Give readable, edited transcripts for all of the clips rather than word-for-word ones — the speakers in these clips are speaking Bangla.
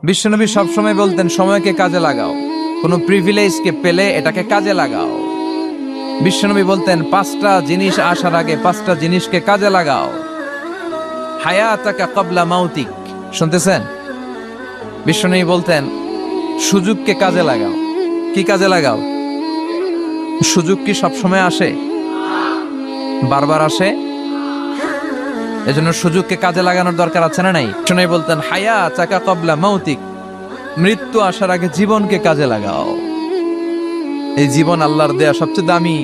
বিশ্বনবী সবসময় বলতেন সময়কে কাজে লাগাও, কোনো প্রিভিলেজকে পেলে এটাকে কাজে লাগাও। বিশ্বনবী বলতেন 5টা জিনিস আসার আগে 5টা জিনিসকে কাজে লাগাও। হায়াতাকা ক্বাবলা মাউতিক, শুনতেছেন? বিশ্বনবী বলতেন সুযোগকে কাজে লাগাও। কি কাজে লাগাও? সুযোগ কি সবসময় আসে? বারবার আসে? এজন্য সুযোগকে কাজে লাগানোর দরকার আছে না নাই? বিশ্বনবী বলতেন হায়াতাকা ক্বাবলা মাউতিক, মৃত্যু আসার আগে জীবনকে কাজে লাগাও। এই জীবন আল্লাহর দেয়া সবচেয়ে দামি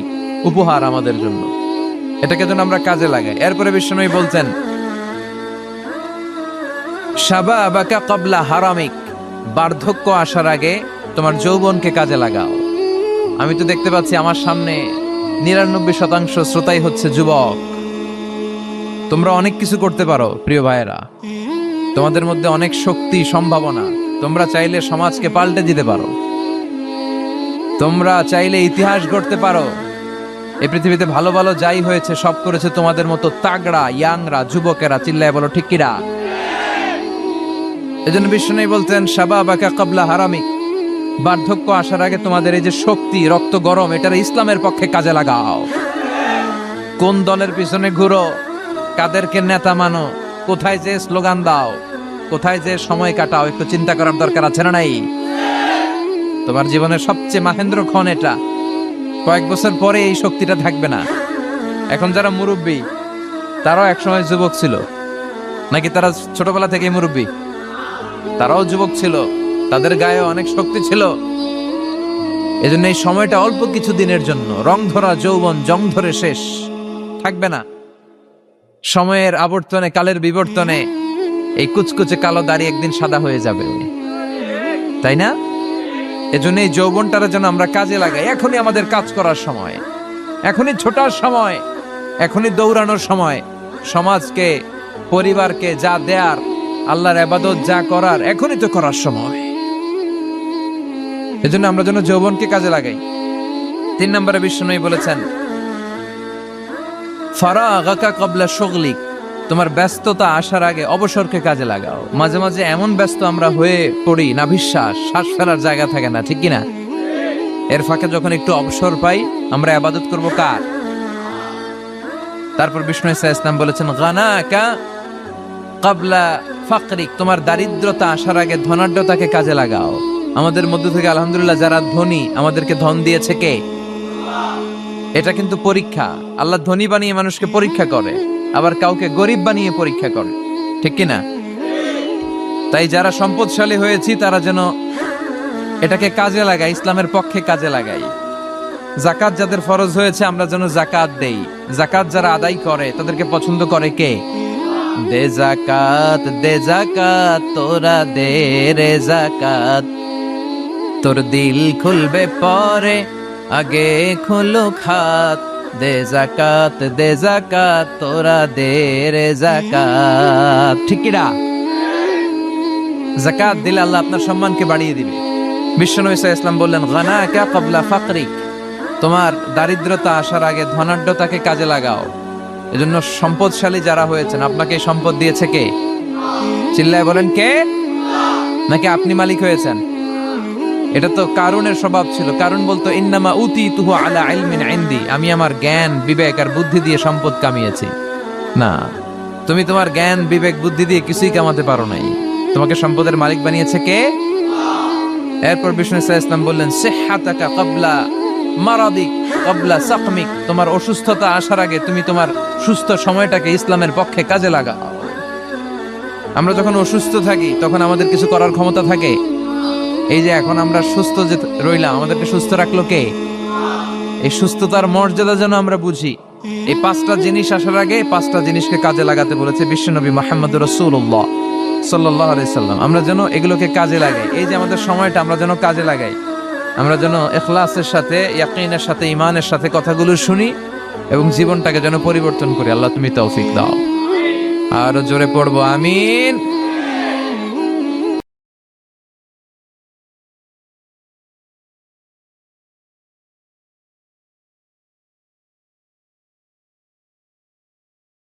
উপহার আমাদের জন্য, এটাকে যেন আমরা কাজে লাগাই। এরপরে বিশ্বনবী বলছেন শাবাবাকা ক্বাবলা হারামিক, বার্ধক্য আসার আগে তোমার যৌবনকে কাজে লাগাও। আমি তো দেখতে পাচ্ছি আমার সামনে 99% শ্রোতাই হচ্ছে যুবক। তোমরা অনেক কিছু করতে পারো প্রিয় ভাইয়েরা, তোমাদের মধ্যে অনেক শক্তি, সম্ভাবনা। তোমরা চাইলে সমাজকে পাল্টে দিতে পারো, তোমরা চাইলে ইতিহাস গড়তে পারো। এই পৃথিবীতে ভালো ভালো যাই হয়েছে সব করেছে তোমাদের মতো তাগড়া ইয়াংরা, যুবকেরা। চিল্লায় বলো ঠিক কিনা? এজন্য বিশ্বনবী বলতেন শাবাবাকা ক্বাবলা হারামিক, বার্ধক্য আসার আগে তোমাদের এই যে শক্তি, রক্ত গরম, এটার ইসলামের পক্ষে কাজে লাগাও। কোন দলের পিছনে ঘুরো, কাদেরকে নেতা মানো, কোথায় যে স্লোগান দাও, কোথায় যে সময় কাটাও, একটু চিন্তা করার দরকার আছে না নাই? তোমার জীবনের সবচেয়ে মাহেন্দ্র ক্ষণ এটা। কয়েক বছর পরে এই শক্তিটা থাকবে না। এখন যারা মুরব্বী তারাও একসময় যুবক ছিল নাকি? তারা ছোটবেলা থেকেই মুরব্বী? তারাও যুবক ছিল, তাদের গায়ে অনেক শক্তি ছিল। এজন্য এই সময়টা অল্প কিছু দিনের জন্য। রং ধরা যৌবন জং ধরে শেষ, থাকবে না। সময়ের আবর্তনে, কালের বিবর্তনে এই কুচকুচে কালো দাড়ি একদিন সাদা হয়ে যাবে, তাই না? এজন্য এই যৌবনটার জন্য আমরা কাজে লাগাই। এখনই আমাদের কাজ করার সময়, এখনই ছোটার সময়, এখনই দৌড়ানোর সময়। সমাজকে, পরিবারকে যা দেয়ার, আল্লাহর ইবাদত যা করার, এখনই তো করার সময়। এজন্য আমরা যেন যৌবনকে কাজে লাগাই। 3 নম্বরে বিশ্বনবী বলেছেন ফারাগাকা ক্বাবলা শুগলিক, তোমার ব্যস্ততা আসার আগে অবসরকে কাজে লাগাও। মাঝে মাঝে এমন ব্যস্ত আমরা হয়ে পড়ি, নাভিশ্বাস, শ্বাস ফেলার জায়গা থাকে না, ঠিক কিনা? এর ফাঁকে যখন একটু অবসর পাই আমরা ইবাদত করব কার? তারপর বিষ্ণু ইসলাম বলেছেন গানাকা ক্বাবলা ফাকরিক, তোমার দারিদ্রতা আসার আগে ধনাঢ্যতাকে কাজে লাগাও। আমাদের মধ্য থেকে আলহামদুলিল্লাহ যারা ধনী, আমাদেরকে ধন দিয়েছে কে? এটা কিন্তু পরীক্ষা। আল্লাহ ধনী বানিয়ে মানুষকে পরীক্ষা করে, আবার কাউকে গরিব বানিয়ে পরীক্ষা করে, ঠিক কিনা? তাই যারা সম্পদশালী হয়েছি তারা যেন এটাকে কাজে লাগাই, ইসলামের পক্ষে কাজে লাগাই। যাকাত যাদের ফরজ হয়েছে আমরা যেন যাকাত দেই। যাকাত যারা আদায় করে তাদেরকে পছন্দ করে কে? দে যাকাত, দে যাকাত, তোরা দে রে যাকাত, তোর দিল খুলবে পরে, আগে খুলো খাত। দে যাকাত, দে যাকাত, তোরা দে রে যাকাত, ঠিক কি না? যাকাত দিলে আল্লাহ আপনার সম্মানকে বাড়িয়ে দিবে। বিশ্বনবী সাল্লাল্লাহু আলাইহি ওয়াসাল্লাম বললেন গানাকা ক্বাবলা ফাকরিক, তোমার দারিদ্রতা আসার আগে ধনাঢ্যতাকে কাজে লাগাও। এজন্য সম্পদশালী যারা হয়েছেন, আপনাকে সম্পদ দিয়েছে কে? চিল্লায় বলেন কে? নাকি আপনি মালিক হয়েছেন? এটা তো কারুনের স্বভাব ছিল। কারুন বলতো ইন্নামা উতিতুহু আলা ইলমিন ইনদি, আমি আমার জ্ঞান, বিবেক আর বুদ্ধি দিয়ে সম্পদ কামিয়েছি। না, তুমি তোমার জ্ঞান, বিবেক, বুদ্ধি দিয়ে কিছুই কামাতে পারো নাই। তোমাকে সম্পদের মালিক বানিয়েছে কে? এরপর বিষ্ণু সাল্লাল্লাহু আলাইহি ওয়াসাল্লাম বললেন সিহহাতাকা ক্বাবলা মারাদিক ক্বাবলা সাকমিক, তোমার অসুস্থতা আসার আগে তুমি তোমার সুস্থ সময়টাকে ইসলামের পক্ষে কাজে লাগাও। আমরা যখন অসুস্থ থাকি তখন আমাদের কিছু করার ক্ষমতা থাকে? এই যে এখন আমরা সুস্থ যে রইলাম, আমাদেরকে সুস্থ রাখলো কে? এই সুস্থতার মর্যাদা যেন আমরা বুঝি। এই 5টা জিনিস আসার আগে 5টা জিনিসকে কাজে লাগাতে বলেছে বিশ্বনবী মুহাম্মদুর রাসূলুল্লাহ সাল্লাল্লাহু আলাইহি সাল্লাম। আমরা যেন এগুলোকে কাজে লাগাই। এই যে আমাদের সময়টা আমরা যেন কাজে লাগাই, আমরা যেন ইখলাসের সাথে, ইয়াকিনের সাথে, ঈমানের সাথে কথাগুলো শুনি এবং জীবনটাকে যেন পরিবর্তন করি। আল্লাহ তুমি তৌফিক দাও। আরো জোরে পড়বো আমিন।